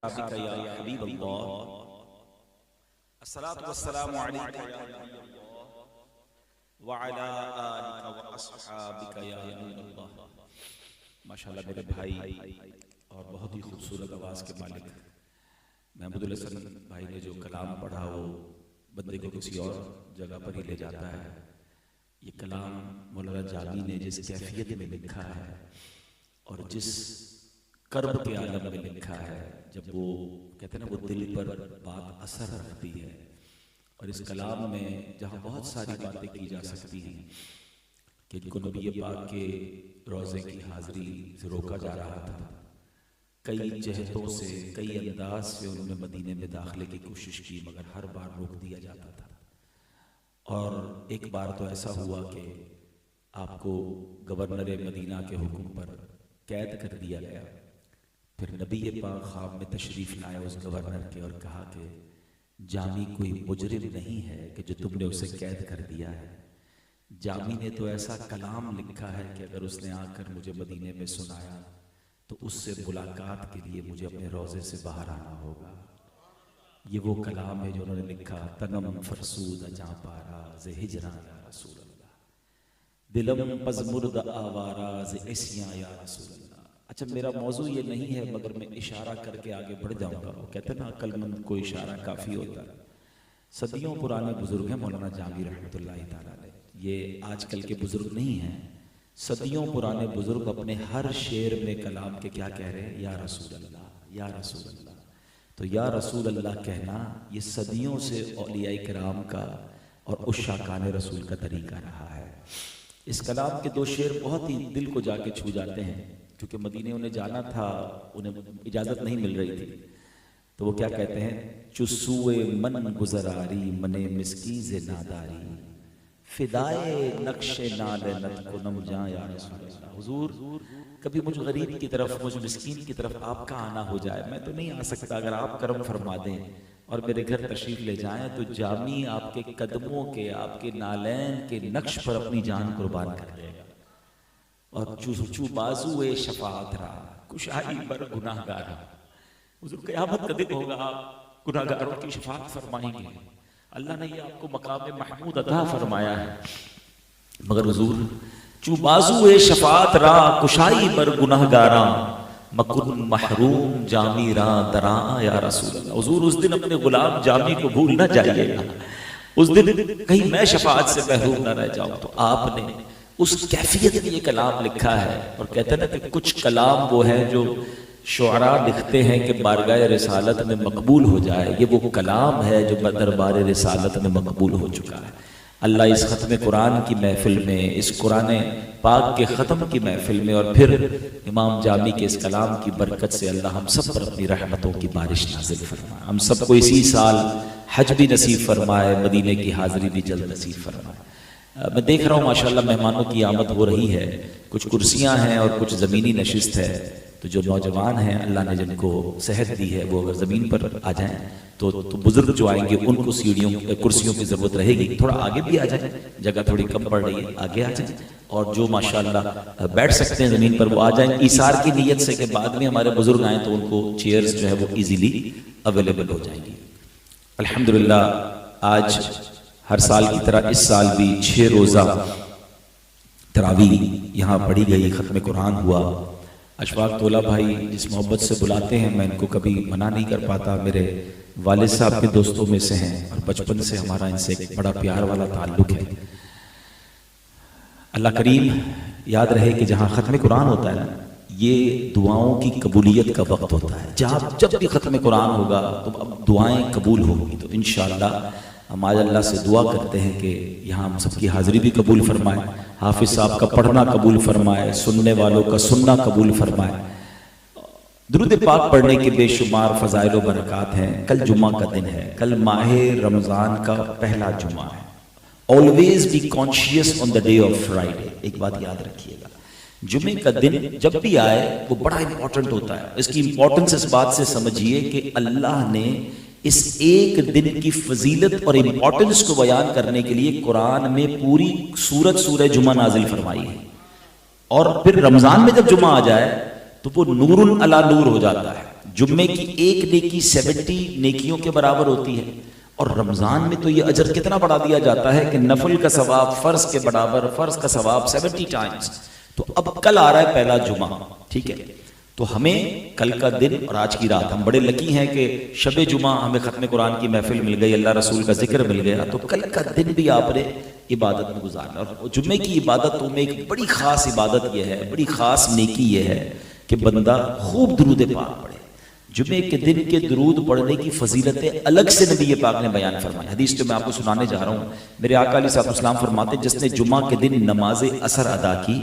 بك يا حبيب الله الصلاة والسلام عليك يا نبي الله وعلى آلك وأصحابك يا نور الله۔ ماشاءاللہ میرے بھائی اور بہت ہی خوبصورت آواز کے مالک محمد الحسن بھائی نے جو کلام پڑھا وہ بندے کو کسی اور جگہ پر ہی لے جاتا ہے۔ یہ کلام مولانا جامی نے جس کیفیت میں لکھا ہے اور جس کرب کے عالم میں لکھا ہے، جب وہ کہتے ہیں نا وہ دل پر بات اثر رکھتی ہے، اور اس کلام میں جہاں بہت ساری باتیں کی جا سکتی ہیں کہ ان کو نبی پاک کے روضے کی حاضری سے روکا جا رہا تھا، کئی جہتوں سے کئی انداز سے انہوں نے مدینے میں داخلے کی کوشش کی مگر ہر بار روک دیا جاتا تھا، اور ایک بار تو ایسا ہوا کہ آپ کو گورنر مدینہ کے حکم پر قید کر دیا گیا۔ پھر نبی پاک خواب میں تشریف لائے اس گورنر کے اور کہا کہ جامی کوئی مجرم نہیں ہے کہ جو تم نے اسے قید کر دیا ہے، جامی نے تو ایسا کلام لکھا ہے کہ اگر اس نے آ کر مجھے مدینے میں سنایا تو اس سے ملاقات کے لیے مجھے اپنے روضے سے باہر آنا ہوگا۔ یہ وہ کلام ہے جو انہوں نے لکھا، تنم فرسود جاں پارا ز ہجراں یا رسول اللہ، دلم پزمرد آوارا ز عصیاں یا رسول اللہ۔ اچھا میرا موضوع یہ نہیں ہے مگر میں اشارہ کر کے آگے بڑھ جاؤں گا۔ وہ کہتے ہیں نا عقل مند کو اشارہ کافی ہوتا ہے۔ صدیوں پرانے بزرگ ہیں مولانا جامی رحمۃ اللہ تعالیٰ علیہ، یہ آج کل کے بزرگ نہیں ہیں، صدیوں پرانے بزرگ اپنے ہر شعر میں کلام کے کیا کہہ رہے ہیں؟ یا رسول اللہ، یا رسول اللہ۔ تو یا رسول اللہ کہنا یہ صدیوں سے اولیاء کرام کا اور عشاقان رسول کا طریقہ رہا ہے۔ اس کلام کے دو شعر بہت ہی دل کو جا کے چھو جاتے ہیں، کیونکہ مدینے انہیں جانا تھا، انہیں اجازت نہیں مل رہی تھی، تو وہ کیا کہتے ہیں؟ چسوئے من گزراری من مسکیز ناداری، فدائے نقش نال نت کنم جاں یا رسول اللہ۔ حضور کبھی مجھ غریب کی طرف، مجھ مسکین کی طرف آپ کا آنا ہو جائے، میں تو نہیں آ سکتا، اگر آپ کرم فرما دیں اور میرے گھر تشریف لے جائیں تو جامی آپ کے قدموں کے، آپ کے نالین کے نقش پر اپنی جان قربان کر دے گا۔ اور چو بازو شفاعت را کشائی بر گناہ گارا، حضور قیامت کا دن ہوگا، آپ گناہ گاروں کی شفاعت فرمائیں گے۔ اللہ نے یہ آپ کو مقام محمود عطا فرمایا ہے، مگر حضور چو بازو شفاعت را کشائی بر گناہ گارا مکن محروم جامی را دراں یا رسول اللہ۔ حضور اس دن اپنے غلام جامی کو بھول نہ جائیے گا، اس دن کہیں میں شفاعت سے محروم نہ رہ جاؤں۔ تو آپ نے اس کیفیت میں یہ کلام لکھا ہے، اور کہتے ہیں نا کہ کچھ کلام وہ ہیں جو شعراء لکھتے ہیں کہ بارگاہ رسالت میں مقبول ہو جائے، یہ وہ کلام ہے جو دربار رسالت میں مقبول ہو چکا ہے۔ اللہ اس ختم قرآن کی محفل میں، اس قرآن پاک کے ختم کی محفل میں، اور پھر امام جامی کے اس کلام کی برکت سے اللہ ہم سب پر اپنی رحمتوں کی بارش نازل فرمائے، ہم سب کو اسی سال حج بھی نصیب فرمائے، مدینے کی حاضری بھی جلد نصیب فرمائے۔ میں دیکھ رہا ہوں ماشاءاللہ مہمانوں کی آمد ہو رہی ہے، کچھ کرسیاں ہیں اور کچھ زمینی نشست ہے، تو جو نوجوان ہیں اللہ نے جن کو صحت دی ہے وہ اگر زمین پر آ جائیں تو بزرگ جو آئیں گے ان کو کرسیوں کی ضرورت رہے گی، تھوڑا آگے بھی آ جائیں، جگہ تھوڑی کم پڑ رہی ہے، آگے آ جائیں، اور جو ماشاءاللہ بیٹھ سکتے ہیں زمین پر وہ آ جائیں، ایثار کی نیت سے کہ بعد میں ہمارے بزرگ آئیں تو ان کو چیئرز جو ہے وہ ایزیلی اویلیبل ہو جائیں گی۔ الحمدللہ آج ہر سال کی طرح اس سال بھی 6 روزہ تراویح یہاں پڑھی گئی، ختم قرآن ہوا۔ اشفاق تولا بھائی جس محبت سے بلاتے ہیں میں ان کو کبھی منع نہیں کر پاتا، میرے والد صاحب کے دوستوں میں سے ہیں اور بچپن سے ہمارا ان سے ایک بڑا پیار والا تعلق ہے۔ اللہ کریم یاد رہے کہ جہاں ختم قرآن ہوتا ہے نا، یہ دعاؤں کی قبولیت کا وقت ہوتا ہے، جب بھی ختم قرآن ہوگا تو اب دعائیں قبول ہوں گی، تو انشاءاللہ ہم آج اللہ سے دعا کرتے ہیں کہ یہاں ہم سب کی حاضری بھی قبول فرمائے، حافظ صاحب کا پڑھنا قبول فرمائے، سننے والوں کا سننا قبول فرمائے۔ درود پاک پڑھنے کے بے شمار فضائل و برکات ہیں۔ کل جمعہ کا دن ہے، کل ماہ رمضان کا پہلا جمعہ ہے۔ Always be conscious on the day of Friday۔ ایک بات یاد رکھیے گا، جمعے کا دن جب بھی آئے وہ بڑا امپورٹنٹ ہوتا ہے۔ اس کی امپورٹنس اس بات سے سمجھیے کہ اللہ نے اس ایک دن کی فضیلت اور امپورٹنس کو بیان کرنے کے لیے قرآن میں پوری سورہ جمعہ نازل فرمائی ہے، اور پھر رمضان میں جب جمعہ آ جائے تو وہ نور علی نور ہو جاتا ہے، جمعے کی ایک نیکی 70 نیکیوں کے برابر ہوتی ہے، اور رمضان میں تو یہ اجر کتنا بڑھا دیا جاتا ہے کہ نفل کا ثواب فرض کے برابر، فرض کا ثواب 70 ٹائمز۔ تو اب کل آ رہا ہے پہلا جمعہ، ٹھیک ہے، تو ہمیں کل کا دن اور آج کی رات، ہم بڑے لکی ہیں کہ شب جمعہ ہمیں ختم قرآن کی محفل مل گئی، اللہ رسول کا ذکر مل گیا، تو کل کا دن بھی آپ نے عبادت میں گزارنا۔ اور جمعے کی عبادتوں میں ایک بڑی خاص عبادت یہ ہے، بڑی خاص نیکی یہ ہے کہ بندہ خوب درود پاک پڑھے۔ جمعے کے دن کے درود پڑھنے کی فضیلتیں الگ سے نبی پاک نے بیان فرمائی۔ حدیث جو میں آپ کو سنانے جا رہا ہوں، میرے آقا علیہ السلام فرماتے ہیں جس نے جمعہ کے دن نماز عصر ادا کی،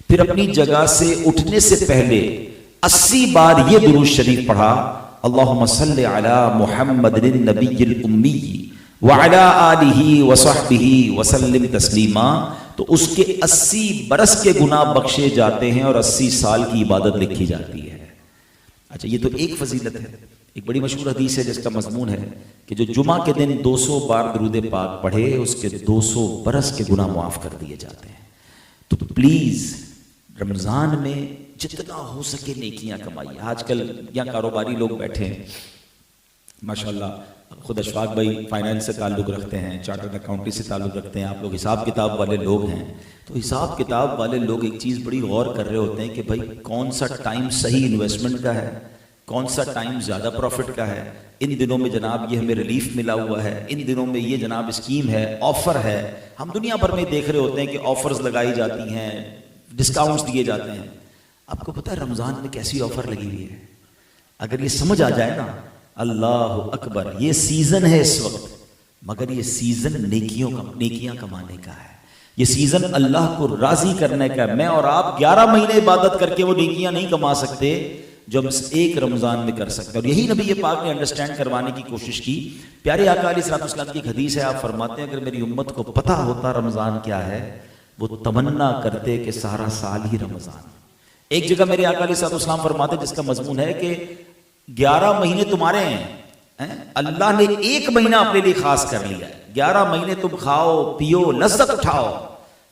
پھر اپنی جگہ سے اٹھنے سے پہلے 80 بار یہ درود شریف پڑھا، اللہم صلی علی محمد النبی الامی وعلی آلہ وصحبہ وسلم تسلیما، تو اس کے 80 برس کے گناہ بخشے جاتے ہیں اور 80 سال کی عبادت لکھی جاتی ہے۔ اچھا، یہ تو ایک فضیلت ہے۔ ایک بڑی مشہور حدیث ہے جس کا مضمون ہے کہ جو جمعہ کے دن 200 بار درود پاک پڑھے اس کے 200 برس کے گناہ معاف کر دیے جاتے ہیں۔ تو پلیز رمضان میں جتنا ہو سکے نیکیاں کمائیے۔ آج کل یہاں کاروباری لوگ بیٹھے ہیں ماشاءاللہ، خود اشفاق بھائی فائنانس سے تعلق رکھتے ہیں، چارٹرڈ اکاؤنٹنگ سے تعلق رکھتے ہیں، آپ لوگ حساب کتاب والے لوگ ہیں، تو حساب کتاب والے لوگ ایک چیز بڑی غور کر رہے ہوتے ہیں کہ بھائی کون سا ٹائم صحیح انویسٹمنٹ کا ہے، کون سا ٹائم زیادہ پروفٹ کا ہے۔ ان دنوں میں جناب یہ ہمیں ریلیف ملا ہوا ہے، ان دنوں میں یہ جناب اسکیم ہے، آفر ہے۔ ہم دنیا بھر میں دیکھ رہے ہوتے ہیں کہ آفرز لگائی جاتی ہیں، ڈسکاؤنٹس دیے جاتے ہیں۔ آپ کو پتہ ہے رمضان میں کیسی آفر لگی ہوئی ہے؟ اگر یہ سمجھ آ جائے نا، اللہ اکبر، یہ سیزن ہے اس وقت، مگر یہ سیزن نیکیاں کمانے کا ہے، یہ سیزن اللہ کو راضی کرنے کا ہے۔ میں اور آپ 11 مہینے عبادت کر کے وہ نیکیاں نہیں کما سکتے جو ہم ایک رمضان میں کر سکتے ہیں، اور یہی نبی پاک نے انڈرسٹینڈ کروانے کی کوشش کی۔ پیارے آقا علیہ السلام کی ایک حدیث ہے، آپ فرماتے ہیں اگر میری امت کو پتہ ہوتا رمضان کیا ہے وہ تمنا کرتے کہ سارا سال ہی رمضان۔ ایک جگہ میرے آقا علیہ السلام فرماتے ہیں جس کا مضمون ہے کہ 11 مہینے تمہارے ہیں، اللہ نے ایک مہینہ اپنے لیے خاص کر لیا ہے، 11 مہینے تم کھاؤ پیو لذت اٹھاؤ،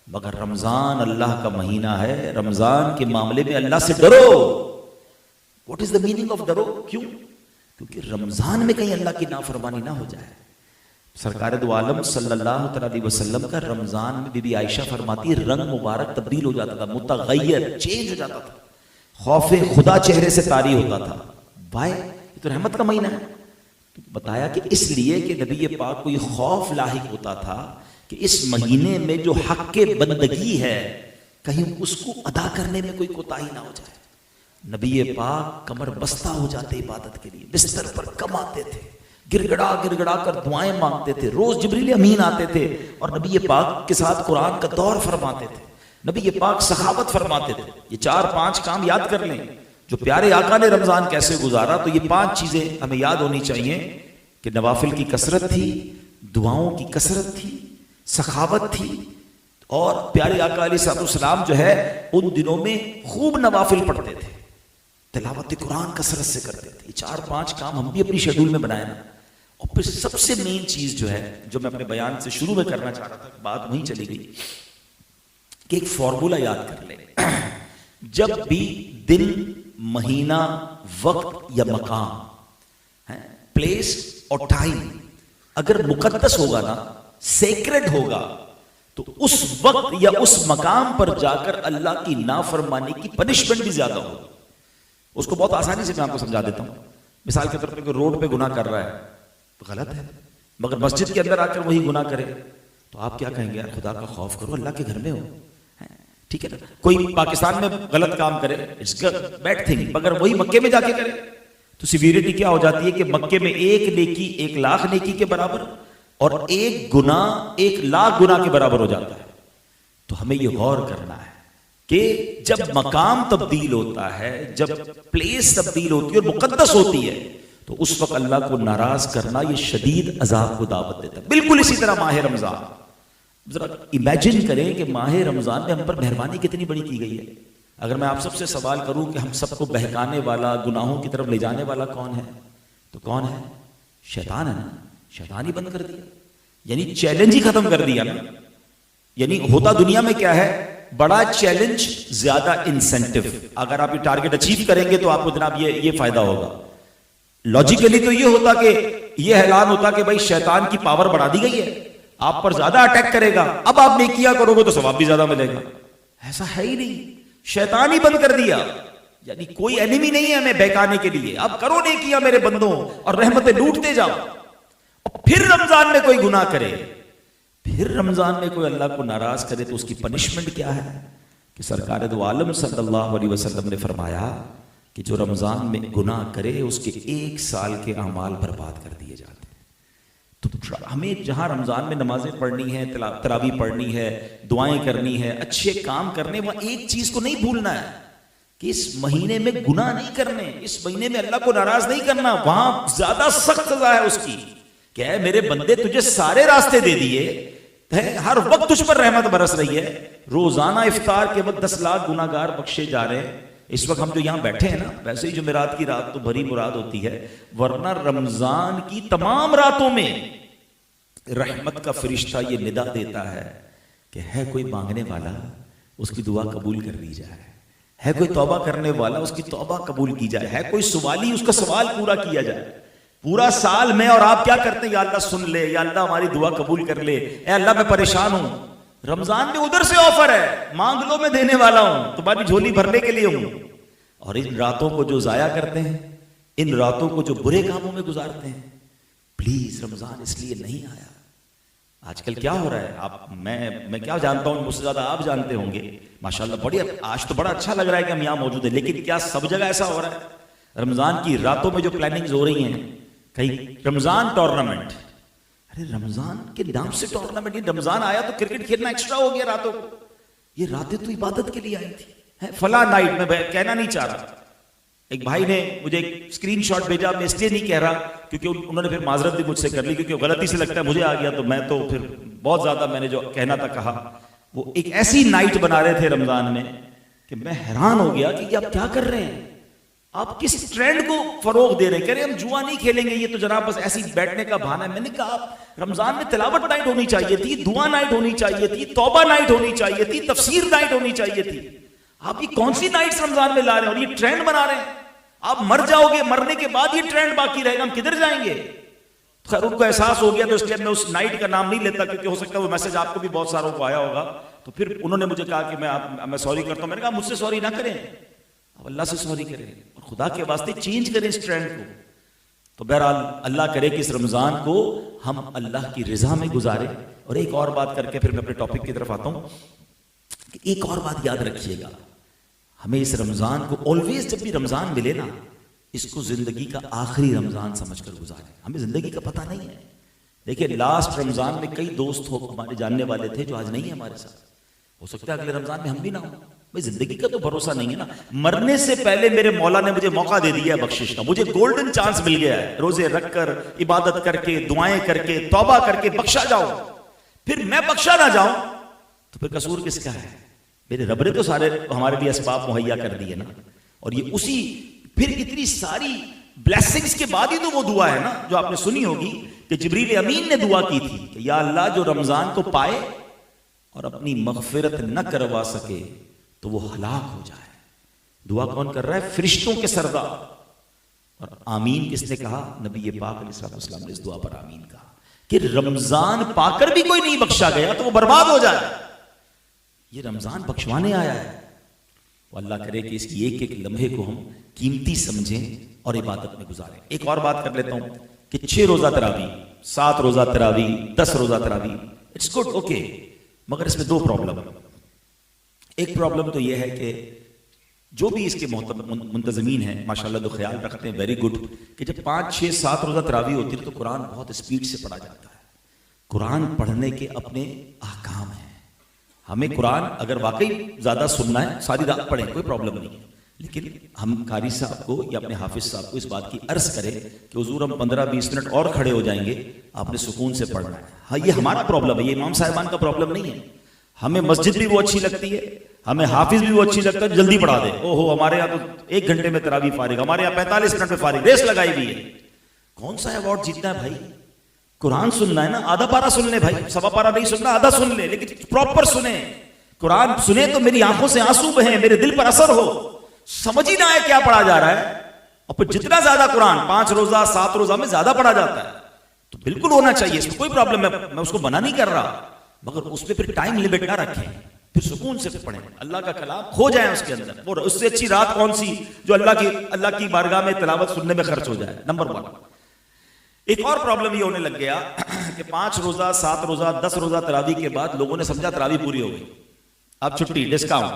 مگر رمضان اللہ کا مہینہ ہے، رمضان کے معاملے میں اللہ سے ڈرو۔ What is the meaning of ڈرو؟ کیوں؟ کیونکہ رمضان میں کہیں اللہ کی نافرمانی نہ ہو جائے۔ سرکار دو عالم صلی اللہ علیہ وسلم کا رمضان میں بی بی عائشہ فرماتی ہے رنگ مبارک تبدیل ہو جاتا تھا، متغیر، چینج ہو جاتا تھا، خوف خدا چہرے سے طاری ہوتا تھا۔ بھائی یہ تو رحمت کا مہینہ ہے۔ بتایا کہ اس لیے کہ نبی پاک کو یہ خوف لاحق ہوتا تھا کہ اس مہینے میں جو حق کے بندگی ہے کہیں اس کو ادا کرنے میں کوئی کوتاہی نہ ہو جائے۔ نبی پاک کمر بستہ ہو جاتے عبادت کے لیے، بستر پر کم آتے تھے، گڑ گڑا کر دعائیں مانگتے تھے، روز جبریل امین آتے تھے اور نبی پاک کے ساتھ قرآن کا دور فرماتے تھے، نبی پاک سخاوت فرماتے تھے۔ یہ 4-5 کام یاد کر لیں جو پیارے آقا نے رمضان کیسے گزارا، تو یہ 5 چیزیں ہمیں یاد ہونی چاہیے کہ نوافل کی کثرت تھی، دعاؤں کی کثرت تھی، سخاوت تھی، اور پیارے آقا علیہ السلام جو ہے ان دنوں میں خوب نوافل پڑھتے تھے، تلاوت قرآن کثرت سے کرتے تھے۔ یہ 4-5 کام ہم بھی اپنی شیڈول میں بنائیں نا۔ اور پھر سب سے مین چیز جو ہے جو میں اپنے بیان سے شروع میں کرنا چاہ رہا تھا، بات وہیں چلی گئی کہ ایک فارمولا یاد کر لیں، جب بھی دن، مہینہ، وقت یا مقام، پلیس اور ٹائم اگر مقدس ہوگا نا، سیکرڈ ہوگا، تو اس وقت یا اس مقام پر جا کر اللہ کی نافرمانی کی پنشمنٹ بھی زیادہ ہوگی۔ اس کو بہت آسانی سے میں آپ کو سمجھا دیتا ہوں۔ مثال کے طور پر روڈ پہ گناہ کر رہا ہے تو غلط ہے، مگر مسجد کے اندر آ کر وہی گناہ کرے تو آپ کیا کہیں گے؟ یار خدا کا خوف کرو، اللہ کے گھر میں ہو، ٹھیک ہے نا۔ کوئی پاکستان میں غلط کام کرے، اٹس بیڈ تھنگ، مگر وہی مکے میں جا کے کرے تو سیویریٹی کیا ہو جاتی ہے کہ مکے میں 1 نیکی 1,00,000 نیکی کے برابر، اور 1 گناہ 1,00,000 گناہ کے برابر ہو جاتا ہے۔ تو ہمیں یہ غور کرنا ہے کہ جب مقام تبدیل ہوتا ہے، جب پلیس تبدیل ہوتی ہے اور مقدس ہوتی ہے، تو اس وقت اللہ کو ناراض کرنا یہ شدید عذاب کو دعوت دیتا ہے۔ بالکل اسی طرح ماہ رمضان، ذرا امیجن کریں کہ ماہ رمضان میں ہم پر مہربانی کتنی بڑی کی گئی ہے۔ اگر میں آپ سب سے سوال کروں کہ ہم سب کو بہکانے والا، گناہوں کی طرف لے جانے والا کون ہے، تو کون ہے؟ شیطان ہے نا۔ شیطان ہی بند کر دیا، یعنی چیلنج ہی ختم کر دیا نا۔ یعنی ہوتا دنیا میں کیا ہے؟ بڑا چیلنج، زیادہ انسینٹیو۔ اگر آپ یہ ٹارگٹ اچیو کریں گے تو آپ کو جناب یہ فائدہ ہوگا۔ لوجیکلی تو یہ ہوتا کہ یہ اعلان ہوتا کہ بھائی شیطان کی پاور بڑھا دی گئی ہے، آپ پر زیادہ اٹیک کرے گا، اب آپ نیکیاں کرو گے تو ثواب بھی زیادہ ملے گا. ایسا ہے ہی نہیں، شیطان ہی بند کر دیا. یعنی کوئی اینیمی نہیں ہے ہمیں بہکانے کے لیے. اب کرو نیکیاں میرے بندوں اور رحمتیں لوٹتے جاؤ. پھر رمضان میں کوئی گناہ کرے، پھر رمضان میں کوئی اللہ کو ناراض کرے تو اس کی پنشمنٹ کیا ہے؟ کہ سرکار دو عالم صلی اللہ علیہ وسلم نے فرمایا کہ جو رمضان میں گناہ کرے اس کے 1 سال کے اعمال برباد کر دیے جاتے ہیں. تو ہمیں جہاں رمضان میں نمازیں پڑھنی ہے، تراویح پڑھنی ہے، دعائیں کرنی ہے، اچھے کام کرنے، وہاں ایک چیز کو نہیں بھولنا ہے کہ اس مہینے میں گناہ نہیں کرنے، اس مہینے میں اللہ کو ناراض نہیں کرنا. وہاں زیادہ سخت سزا ہے اس کی کہ اے میرے بندے تجھے سارے راستے دے دیے، ہر وقت تجھ پر رحمت برس رہی ہے، روزانہ افطار کے وقت 10 لاکھ گناہگار بخشے جا رہے ہیں. اس وقت ہم جو یہاں بیٹھے ہیں نا، ویسے ہی جمعرات کی رات تو بھری مراد ہوتی ہے، ورنہ رمضان کی تمام راتوں میں رحمت کا فرشتہ یہ ندا دیتا ہے کہ ہے کوئی مانگنے والا اس کی دعا قبول کر لی جائے، ہے کوئی توبہ کرنے والا اس کی توبہ قبول کی جائے، ہے کوئی سوالی اس کا سوال پورا کیا جائے. پورا سال میں اور آپ کیا کرتے ہیں؟ یا اللہ سن لے، یا اللہ ہماری دعا قبول کر لے، اے اللہ میں پریشان ہوں. رمضان میں ادھر سے آفر ہے، مانگ لو میں دینے والا ہوں، تمہاری جھولی بھرنے کے لیے ہوں. اور ان راتوں کو جو ضائع کرتے ہیں، ان راتوں کو جو برے کاموں میں گزارتے ہیں، پلیز رمضان اس لیے نہیں آیا. آج کل کیا ہو رہا ہے، آپ میں کیا جانتا ہوں، مجھ سے زیادہ آپ جانتے ہوں گے. ماشاءاللہ بڑی آج تو بڑا اچھا لگ رہا ہے کہ ہم یہاں موجود ہیں، لیکن کیا سب جگہ ایسا ہو رہا ہے؟ رمضان کی راتوں میں جو پلاننگز ہو رہی ہیں، کہیں رمضان ٹورنامنٹ، ارے رمضان کے نام سے ٹورنامنٹ، یہ رمضان آیا تو کرکٹ کھیلنا ایکسٹرا ہو گیا راتوں کو. یہ راتیں تو عبادت کے لیے آئی تھی. فلاں نائٹ میں کہنا نہیں چاہ رہا، ایک بھائی نے مجھے ایک اسکرین شاٹ بھیجا، میں اس لیے نہیں کہہ رہا کیونکہ انہوں نے پھر معذرت بھی مجھ سے کر لی، کیونکہ غلطی سے لگتا ہے مجھے آ گیا تو میں تو پھر بہت زیادہ میں نے جو کہنا تھا کہا. وہ ایک ایسی نائٹ بنا رہے تھے رمضان میں کہ میں حیران ہو گیا کہ یہ آپ کیا کر رہے ہیں، آپ کس ٹرینڈ کو فروغ دے رہے ہیں. کہہ رہے ہم جوا نہیں کھیلیں گے، یہ تو جناب بس ایسی بیٹھنے کا بہانہ ہے. میں نے کہا رمضان میں تلاوت نائٹ ہونی چاہیے تھی، دعا نائٹ ہونی چاہیے تھی، توبہ نائٹ ہونی چاہیے تھی، تفسیر نائٹ ہونی چاہیے تھی. آپ یہ کون سی نائٹس رمضان میں لا رہے ہیں اور یہ ٹرینڈ بنا رہے ہیں. آپ مر جاؤ گے، مرنے کے بعد یہ ٹرینڈ باقی رہے گا، ہم کدھر جائیں گے؟ خیر ان کو احساس ہو گیا تو اس لیے میں اس نائٹ کا نام نہیں لیتا، کیونکہ ہو سکتا ہے وہ میسج آپ کو بھی بہت ساروں کو آیا ہوگا. تو پھر انہوں نے مجھے کہا کہ میں سوری کرتا ہوں. میں نے کہا مجھ سے سوری نہ کریں، اب اللہ سے سوری کریں اور خدا کے واسطے چینج کریں اس ٹرینڈ کو. تو بہرحال اللہ کرے کہ اس رمضان کو ہم اللہ کی رضا میں گزارے. اور ایک اور بات کر کے پھر میں اپنے ٹاپک کی طرف آتا ہوں کہ ایک اور بات یاد رکھیے گا، ہمیں اس رمضان کو آلویز جب بھی رمضان ملے نا، اس کو زندگی کا آخری رمضان سمجھ کر گزارے. ہمیں زندگی کا پتہ نہیں ہے. دیکھیں لاسٹ رمضان میں کئی دوست ہمارے جاننے والے تھے جو آج نہیں ہیں ہمارے ساتھ. ہو سکتا ہے اگلے رمضان میں ہم بھی نہ ہوں. بھائی زندگی کا تو بھروسہ نہیں ہے نا. مرنے سے پہلے میرے مولا نے مجھے موقع دے دیا ہے بخشش کا، مجھے گولڈن چانس مل گیا ہے. روزے رکھ کر، عبادت کر کے، دعائیں کر کے، توبہ کر کے بخشا جاؤ. پھر میں بخشا نہ جاؤں تو پھر قصور کس کا ہے؟ میرے رب نے تو سارے ہمارے لیے اسباب مہیا کر دیے نا. اور یہ اسی پھر اتنی ساری بلیسنگز کے بعد ہی تو وہ دعا ہے نا جو آپ نے سنی ہوگی کہ جبریل امین نے دعا کی تھی کہ یا اللہ جو رمضان کو پائے اور اپنی مغفرت نہ کروا سکے تو وہ ہلاک ہو جائے. دعا کون کر رہا ہے؟ فرشتوں کے سردار. اور آمین کس نے کہا؟ نبی پاک علیہ السلام نے اس دعا پر آمین کہا کہ رمضان پا کر بھی کوئی نہیں بخشا گیا تو وہ برباد ہو جائے. یہ رمضان بخشوانے آیا ہے. وہ اللہ کرے کہ اس کی ایک ایک لمحے کو ہم قیمتی سمجھیں اور عبادت میں گزاریں. ایک اور بات کر لیتا ہوں کہ 6 روزہ تراویح، 7 روزہ تراویح، 10 روزہ تراویح، اٹس گڈ، اوکے، مگر اس میں 2 پرابلم. ایک پرابلم تو یہ ہے کہ جو بھی اس کے منتظمین ہیں ماشاءاللہ تو خیال رکھتے ہیں، ویری گڈ، کہ جب 5 6 7 روزہ تراویح ہوتی ہے تو قرآن بہت اسپیڈ سے پڑھا جاتا ہے. قرآن پڑھنے کے اپنے احکام ہیں. ہمیں قرآن اگر واقعی زیادہ سننا ہے ساری رات پڑھیں، کوئی پرابلم نہیں ہے، لیکن ہم قاری صاحب کو یا اپنے حافظ صاحب کو اس بات کی عرض کریں کہ حضور ہم 15-20 منٹ اور کھڑے ہو جائیں گے، آپ نے سکون سے پڑھنا ہے. ہاں یہ ہمارا پرابلم ہے، یہ امام صاحبان کا پرابلم نہیں ہے. ہمیں مسجد بھی وہ اچھی لگتی ہے، ہمیں حافظ بھی وہ اچھی لگتا ہے، جلدی پڑھا دے. اوہو ہمارے یہاں تو 1 گھنٹے میں تراویح فارغ، ہمارے یہاں 45 منٹ میں فارغ، ریس لگائی بھی ہے. کون سا ایوارڈ جیتنا ہے بھائی؟ قرآن سننا ہے نا، آدھا پارا سن لے بھائی، سوا پارا نہیں سننا، آدھا سن لے، لیکن پراپر سنیں. قرآن سنیں تو میری آنکھوں سے آنسو بہیں، میرے دل پر اثر ہو. سمجھ ہی نہ آئے کیا پڑھا جا رہا ہے اور پھر جتنا زیادہ قرآن 5 روزہ 7 روزہ میں زیادہ پڑھا جاتا ہے تو بالکل ہونا چاہیے، اس میں کوئی پرابلم ہے، میں اس کو منع نہیں کر رہا، مگر اس پہ پھر ٹائم لمٹ نہ رکھیں، پھر سکون سے پڑھیں، اللہ کا کلام کھو جائیں اس کے اندر. اور اس سے اچھی رات کون سی جو اللہ کی بارگاہ میں تلاوت سننے میں خرچ ہو جائے. نمبر 1. ایک اور پرابلم یہ ہونے لگ گیا کہ 5 روزہ 7 روزہ 10 روزہ تراویح کے بعد لوگوں نے سمجھا تراویح پوری ہو گئی، اب چھٹی ڈسکاؤنٹ،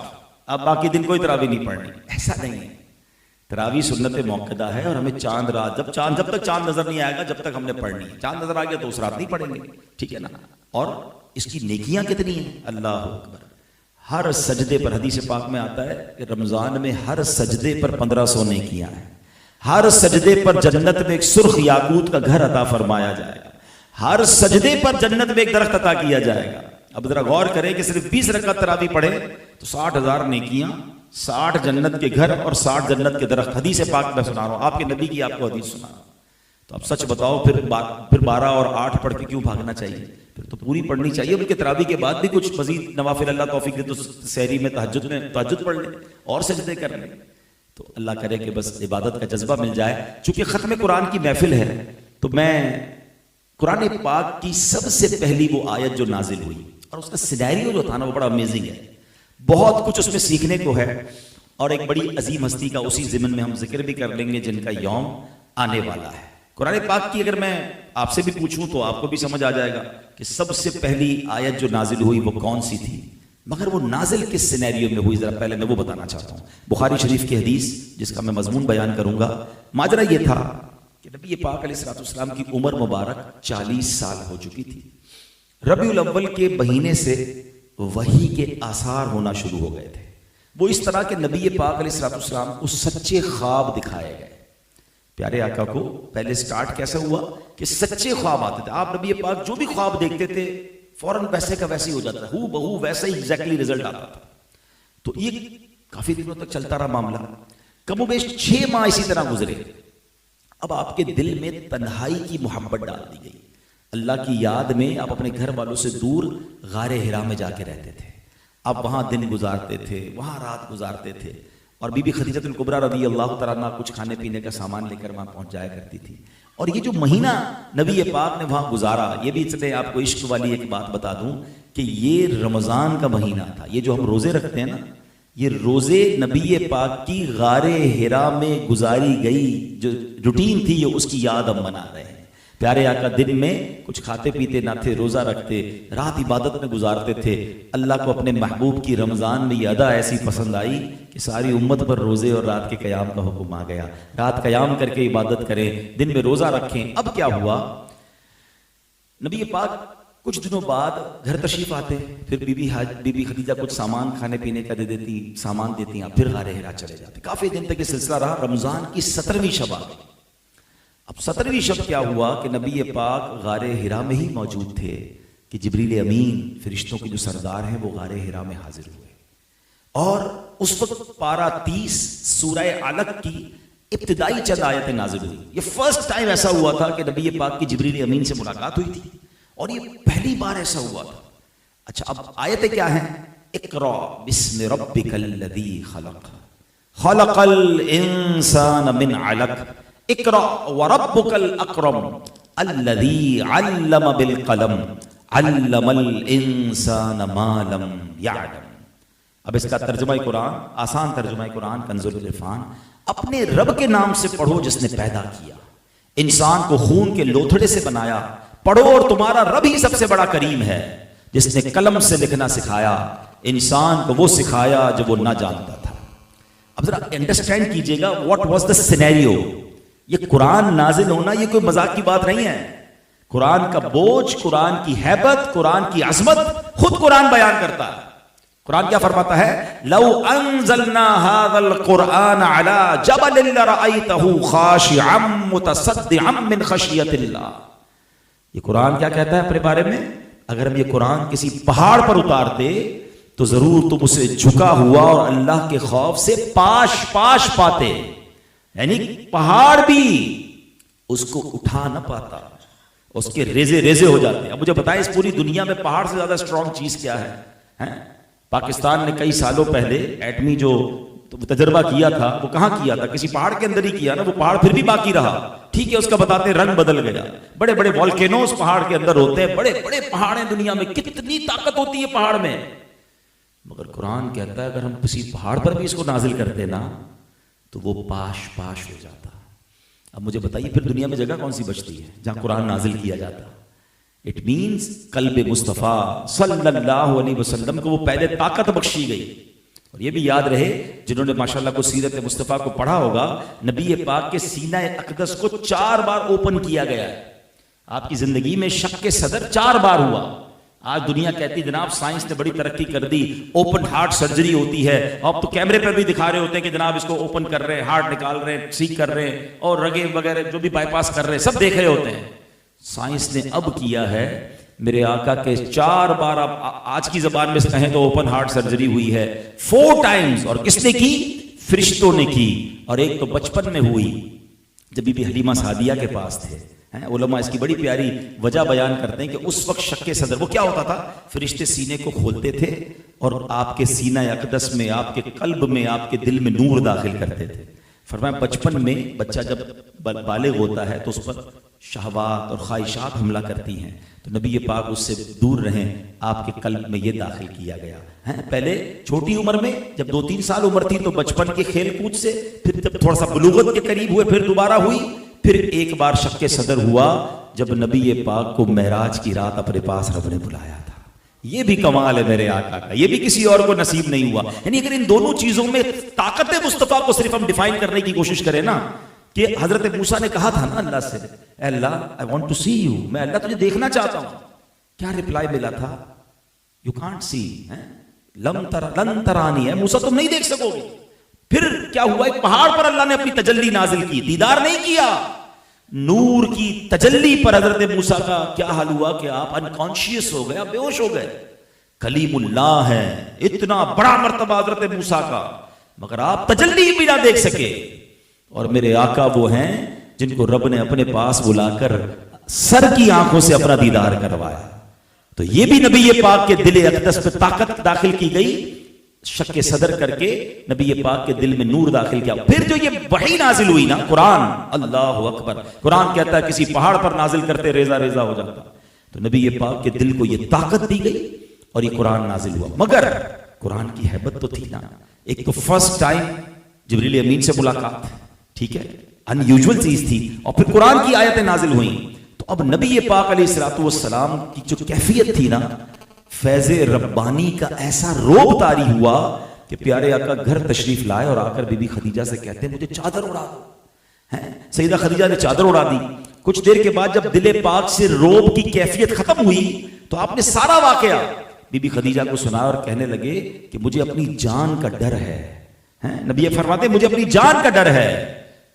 اب باقی دن کوئی تراویح نہیں پڑھنی. ایسا نہیں ہے، تراویح سنت موقدہ ہے، اور ہمیں چاند رات جب تک چاند نظر نہیں آئے گا جب تک ہم نے پڑھنی ہے. چاند نظر آ گیا تو اس رات نہیں پڑھیں گے، ٹھیک ہے نا. اور اس کی نیکیاں کتنی ہیں، اللہ اکبر. ہر سجدے پر حدیث پاک میں آتا ہے کہ رمضان میں ہر سجدے پر 1500 نیکیاں ہیں. ہر سجدے پر جنت میں ایک سرخ یاقوت کا گھر عطا فرمایا جائے گا. ہر سجدے پر جنت میں ایک درخت عطا کیا جائے گا. اب ذرا غور کریں کہ صرف 20 رکعت تراویح پڑھیں تو 60,000 نیکیاں، 60 جنت کے گھر اور 60 جنت کے درخت. حدیث پاک میں سنا رہا ہوں، آپ کے نبی کی آپ کو حدیث سنا رہا ہوں. تو اب سچ بتاؤ پھر 12 اور 8 پڑھ کے کیوں بھاگنا چاہیے؟ پھر تو پوری پڑھنی چاہیے. بلکہ تراویح کے بعد بھی کچھ مزید نوافل اللہ توفیق دے تو سحری میں تہجد پڑھ لیں اور سجدے کر لیں. تو اللہ کرے کہ بس عبادت کا جذبہ مل جائے. چونکہ ختم قرآن کی محفل ہے تو میں قرآن پاک کی سب سے پہلی وہ آیت جو نازل ہوئی اور اس کا سینیریو جو تھا نا وہ بڑا امیزنگ ہے. بہت کچھ اس میں سیکھنے کو ہے، اور ایک بڑی عظیم ہستی کا اسی ضمن میں ہم ذکر بھی کر لیں گے جن کا یوم آنے والا ہے. قرآن پاک کی اگر میں آپ سے بھی پوچھوں تو آپ کو بھی سمجھ آ جائے گا کہ سب سے پہلی آیت جو نازل ہوئی وہ کون سی تھی، مگر وہ نازل کس سینیریو میں ہوئی ذرا پہلے میں وہ بتانا چاہتا ہوں. بخاری شریف کی حدیث جس کا میں مضمون بیان کروں گا. ماجرا یہ تھا کہ نبی پاک علیہ الصلوۃ والسلام کی عمر مبارک 40 سال ہو چکی تھی. ربیع الاول کے مہینے سے وحی کے آثار ہونا شروع ہو گئے تھے. وہ اس طرح کہ نبی پاک علیہ الصلوۃ والسلام کو سچے خواب دکھائے گئے. پیارے آقا کو پہلے سٹارٹ کیسا ہوا کہ سچے خواب آتے تھے. آپ نبی پاک جو بھی خواب دیکھتے تھے فوراً ویسے کا ویسے ہی ہو جاتا تھا، ہو بہو ویسا ہی ایگزیکٹلی رزلٹ آتا تھا. تو یہ کافی دنوں تک چلتا رہا معاملہ. کم و بیش 6 ماہ اسی طرح گزرے. اب آپ کے دل میں تنہائی کی محبت ڈال دی گئی. اللہ کی یاد میں آپ اپنے گھر والوں سے دور غار حرا میں جا کے رہتے تھے. آپ وہاں دن گزارتے تھے، وہاں رات گزارتے تھے. اور بی بی خدیجہ الکبریٰ رضی اللہ تعالیٰ عنہا کچھ کھانے پینے کا سامان لے کر وہاں پہنچ جایا کرتی تھی. اور یہ جو مہینہ نبی پاک نے وہاں گزارا، یہ بھی اس لیے آپ کو عشق والی ایک بات بتا دوں کہ یہ رمضان کا مہینہ تھا. یہ جو ہم روزے رکھتے ہیں نا، یہ روزے نبی پاک کی غار حرا میں گزاری گئی جو روٹین تھی، یہ اس کی یاد ہم منا رہے ہیں. پیارے آقا دن میں کچھ کھاتے پیتے نہ تھے، روزہ رکھتے، رات عبادت میں گزارتے تھے. اللہ کو اپنے محبوب کی رمضان میں یہ ادا ایسی پسند آئی کہ ساری امت پر روزے اور رات کے قیام کا حکم آ گیا. رات قیام کر کے عبادت کریں، دن میں روزہ رکھیں. اب کیا ہوا، نبی پاک کچھ دنوں بعد گھر تشریف آتے، پھر بی بی خدیجہ کچھ سامان کھانے پینے کا دے دیتی، سامان دیتی، پھر غار حرا چلے جاتے. کافی دن تک یہ سلسلہ رہا. رمضان کی 17ویں شب آ گئی. اب 17ویں شب کیا ہوا کہ نبی پاک غار حرا میں ہی موجود تھے کہ جبریل امین فرشتوں کے جو سردار ہیں وہ غار حرا میں حاضر ہوئے. اور اس وقت پارہ 30 سورہ علق کی ابتدائی چند آیتیں نازل ہوئی. یہ فرسٹ ٹائم ایسا ہوا تھا کہ نبی پاک کی جبریل امین سے ملاقات ہوئی تھی، اور یہ پہلی بار ایسا ہوا تھا. اچھا اب آیتیں کیا ہیں؟ اقرا بسم ربک الذی خلق، خلق الانسان من علق، اقرا وربک الاکرم الذی علم بالقلم علم الانسان ما لم یعلم. اب اس کا ترجمہ قرآن، آسان ترجمہ قرآن کنز العرفان. اپنے رب کے نام سے پڑھو جس نے پیدا کیا، انسان کو خون کے لوتھڑے سے بنایا. پڑھو اور تمہارا رب ہی سب سے بڑا کریم ہے جس نے قلم سے لکھنا سکھایا، انسان کو وہ سکھایا جو وہ نہ جانتا تھا. اب ذرا انڈرسٹینڈ کیجئے گا واٹ واز دا سینیریو. یہ قرآن نازل ہونا یہ کوئی مذاق کی بات نہیں ہے. قرآن کا بوجھ، قرآن کی ہیبت، قرآن کی عظمت خود قرآن بیان کرتا ہے. قرآن کیا فرماتا ہے؟ لو انزلنا هذا القرآن على جبل لرأيته خاشعا متصدعا من خشية الله. یہ قرآن کیا کہتا ہے اپنے بارے میں؟ اگر ہم یہ قرآن کسی پہاڑ پر اتارتے تو ضرور تم اسے جھکا ہوا اور اللہ کے خوف سے پاش پاش پاتے. یعنی پہاڑ بھی اس کو اٹھا نہ پاتا، اس کے ریزے ریزے ہو جاتے. اب مجھے بتائیں اس پوری دنیا میں پہاڑ سے زیادہ سٹرونگ چیز کیا ہے؟ پاکستان نے کئی سالوں پہلے ایٹمی جو تو تجربہ کیا تھا، وہ کہاں کیا تھا؟ کسی پہاڑ کے اندر ہی کیا نا، وہ پہاڑ پھر بھی باقی رہا، ٹھیک ہے، اس کا بتاتے رنگ بدل گیا، بڑے بڑے والکینوز پہاڑ کے اندر ہوتے ہیں، بڑے بڑے پہاڑ ہیں دنیا میں، کتنی طاقت ہوتی ہے پہاڑ میں، مگر قرآن کہتا ہے اگر ہم کسی پہاڑ پر بھی اس کو نازل کرتے نا تو وہ پاش پاش ہو جاتا۔ اب مجھے بتائیے پھر دنیا میں جگہ کون سی بچتی ہے جہاں قرآن نازل کیا جاتا؟ اٹ مینز قلب مصطفیٰ صلی اللہ علیہ وسلم کو وہ پہلے طاقت بخشی گئی۔ اور یہ بھی یاد رہے جنہوں نے ماشاءاللہ کو سیرت مصطفیٰ کو پڑھا ہوگا، نبی پاک کے سینہ اقدس کو 4 بار اوپن کیا گیا ہے۔ آپ کی زندگی میں شق صدر 4 بار ہوا۔ آج دنیا کہتی جناب سائنس نے بڑی ترقی کر دی، اوپن ہارٹ سرجری ہوتی ہے، اب تو کیمرے پر بھی دکھا رہے ہوتے ہیں کہ جناب اس کو اوپن کر رہے ہیں، ہارٹ نکال رہے ہیں، ٹھیک کر رہے ہیں، اور رگیں وغیرہ جو بھی بائی پاس کر رہے ہیں سب دیکھ رہے ہوتے ہیں۔ سائنس نے اب کیا ہے، میرے آقا کے 4 بار، آج کی زبان میں کہیں تو اوپن ہارٹ سرجری ہوئی ہے 4 ٹائمز۔ اور کس نے کی؟ فرشتوں نے کی، اور ایک تو بچپن میں ہوئی جب بی بی حلیمہ سعدیہ کے پاس تھے۔ علماء اس کی بڑی پیاری وجہ بیان کرتے ہیں کہ اس وقت شق صدر وہ کیا ہوتا تھا؟ فرشتے سینے کو کھولتے تھے اور آپ کے سینہ اقدس میں، آپ کے قلب میں، آپ کے دل میں نور داخل کرتے تھے۔ فرمایا بچپن میں بچہ جب بالغ ہوتا ہے تو اس پر شہوات اور خواہشات حملہ کرتی ہیں، تو نبی پاک اس سے دور رہیں، آپ کے قلب میں یہ داخل کیا گیا۔ پہلے چھوٹی عمر میں جب 2-3 سال عمر تھی تو بچپن کے کھیل کود سے، پھر جب تھوڑا سا بلوغت کے قریب ہوئے پھر دوبارہ ہوئی، پھر ایک بار شق صدر ہوا جب نبی پاک کو معراج کی رات اپنے پاس رب نے بلایا تھا۔ یہ بھی کمال ہے میرے آقا کا، یہ بھی کسی اور کو نصیب نہیں ہوا۔ یعنی اگر ان دونوں چیزوں میں طاقت مصطفیٰ کو صرف ہم ڈیفائن کرنے کی کوشش کریں نا، کہ حضرت موسیٰ نے کہا تھا نا اللہ سے، اے اللہ I want to see you، میں اللہ تجھے دیکھنا چاہتا ہوں، کیا رپلائی ملا تھا؟ You can't see، لن ترانی، ہے موسیٰ تم نہیں دیکھ سکو گے۔ پھر کیا ہوا؟ ایک پہاڑ پر اللہ نے اپنی تجلی نازل کی، دیدار نہیں کیا، نور کی تجلی پر حضرت موسیٰ کا کیا حال ہوا کہ آپ انکانشیس ہو گئے، آپ بے ہوش ہو گئے۔ کلیم اللہ ہے، اتنا بڑا مرتبہ حضرت موسیٰ کا، مگر آپ تجلی بھی نہ دیکھ سکے۔ اور میرے آقا وہ ہیں جن کو رب نے اپنے پاس بلا کر سر کی آنکھوں سے اپنا دیدار کروایا۔ تو یہ بھی نبی پاک کے دل اقدس پہ طاقت داخل کی گئی، شق صدر کر کے نبی پاک کے دل میں نور داخل کیا۔ پھر جو یہ وحی نازل ہوئی نا قرآن، اللہ اکبر، قرآن کہتا ہے کسی پہاڑ پر نازل کرتے ریزہ ریزہ ہو جاتا، تو نبی پاک کے دل کو یہ طاقت دی گئی اور یہ قرآن نازل ہوا۔ مگر قرآن کی حیبت تو تھی نا، ایک تو فرسٹ ٹائم جبریل امین سے ملاقات، ٹھیک ہے، ان یوزول چیز تھی، اور پھر قرآن کی آیتیں نازل ہوئیں، تو اب نبی پاک علیہ الصلوۃ والسلام کی جو کیفیت تھی نا، فیض ربانی کا ایسا روب طاری ہوا کہ پیارے آقا گھر تشریف لائے اور آ کر بی بی خدیجہ سے کہتے ہیں مجھے چادر اڑا دو۔ سیدہ خدیجہ نے چادر اڑا دی۔ کچھ دیر کے بعد جب دل پاک سے روب کی کیفیت ختم ہوئی تو آپ نے سارا واقعہ بی بی خدیجہ کو سنا اور کہنے لگے کہ مجھے اپنی جان کا ڈر ہے۔ نبی فرماتے مجھے اپنی جان کا ڈر ہے۔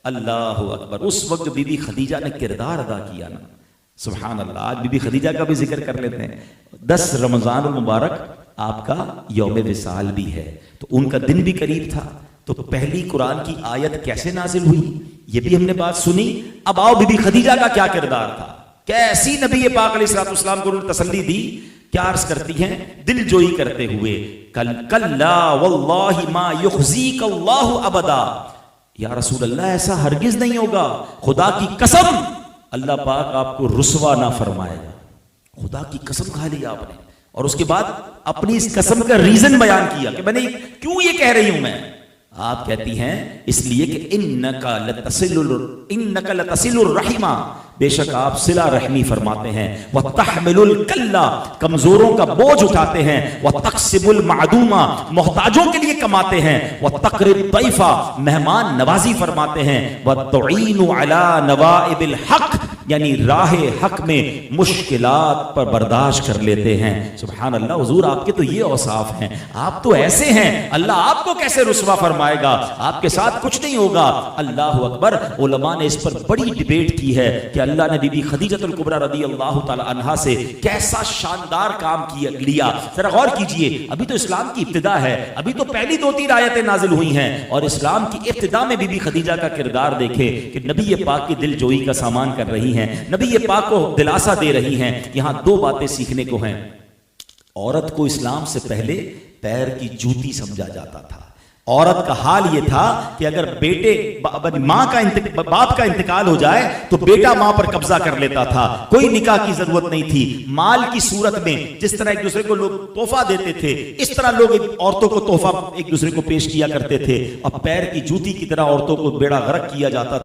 اللہ اکبر، اس وقت جو بی بی خدیجہ نے کردار ادا کیا نا، سبحان اللہ۔ آج بی بی خدیجہ کا بھی ذکر کر لیتے ہیں۔ 10 رمضان المبارک آپ کا یوم وصال بھی ہے، تو ان کا دن بھی قریب تھا، تو پہلی قرآن کی آیت کیسے نازل ہوئی یہ بھی ہم نے بات سنی۔ اب آؤ بی بی خدیجہ کا کیا کردار تھا، کیسی نبی پاک علیہ الصلوۃ والسلام کو انہوں نے تسلی دی، کیا عرض کرتی ہیں دل جوئی کرتے ہوئے، کلا واللہ ما یخزیک اللہ ابدا، یا رسول اللہ ایسا ہرگز نہیں ہوگا، خدا کی قسم اللہ پاک آپ کو رسوا نہ فرمائے گا۔ خدا کی قسم کھا لی آپ نے، اور اس کے بعد اپنی اس قسم کا ریزن بیان کیا کہ میں نے کیوں یہ کہہ رہی ہوں۔ میں آپ کہتی ہیں اس لیے کہ انکا لتصل الرحمہ، بے شک آپ صلہ رحمی فرماتے ہیں، وتحمل الکلہ، کمزوروں کا بوجھ اٹھاتے ہیں، وتکسب المعدومہ، محتاجوں کے لیے کماتے ہیں، وتقری الضیف، مہمان نوازی فرماتے ہیں، وتعین علی نوائب الحق، یعنی راہ حق میں مشکلات پر برداشت کر لیتے ہیں۔ سبحان اللہ، حضور آپ کے تو یہ اوصاف ہیں، آپ تو ایسے ہیں، اللہ آپ کو کیسے رسوا فرمائے گا، آپ کے ساتھ کچھ نہیں ہوگا۔ اللہ اکبر۔ علماء نے اس پر بڑی ڈیبیٹ کی ہے کہ اللہ نے بی بی خدیجہ الکبریٰ رضی اللہ تعالی عنہا سے کیسا شاندار کام لیا۔ ذرا غور کیجئے، ابھی تو اسلام کی ابتدا ہے، ابھی تو پہلی 2-3 آیتیں نازل ہوئی ہیں، اور اسلام کی ابتدا میں بی بی خدیجہ کا کردار دیکھے کہ نبی پاک کی دل جوئی کا سامان کر رہی ہیں، نبی پاک کو دلاسا دے رہی ہیں۔ یہاں 2 باتیں سیکھنے کو ہیں۔ عورت کو اسلام سے پہلے پیر کی جوتی سمجھا جاتا تھا، عورت کا حال یہ تھا کہ اگر بیٹے باپ کا انتقال ہو جائے تو بیٹا ماں پر قبضہ کر لیتا تھا، کوئی نکاح کی ضرورت نہیں تھی، مال کی صورت میں جس طرح ایک دوسرے کو لوگ تحفہ دیتے تھے اس طرح لوگ عورتوں کو تحفہ ایک دوسرے کو پیش کیا کرتے تھے، اور پیر کی جوتی کی طرح عورتوں کو بیڑا غرق کیا جاتا تھا۔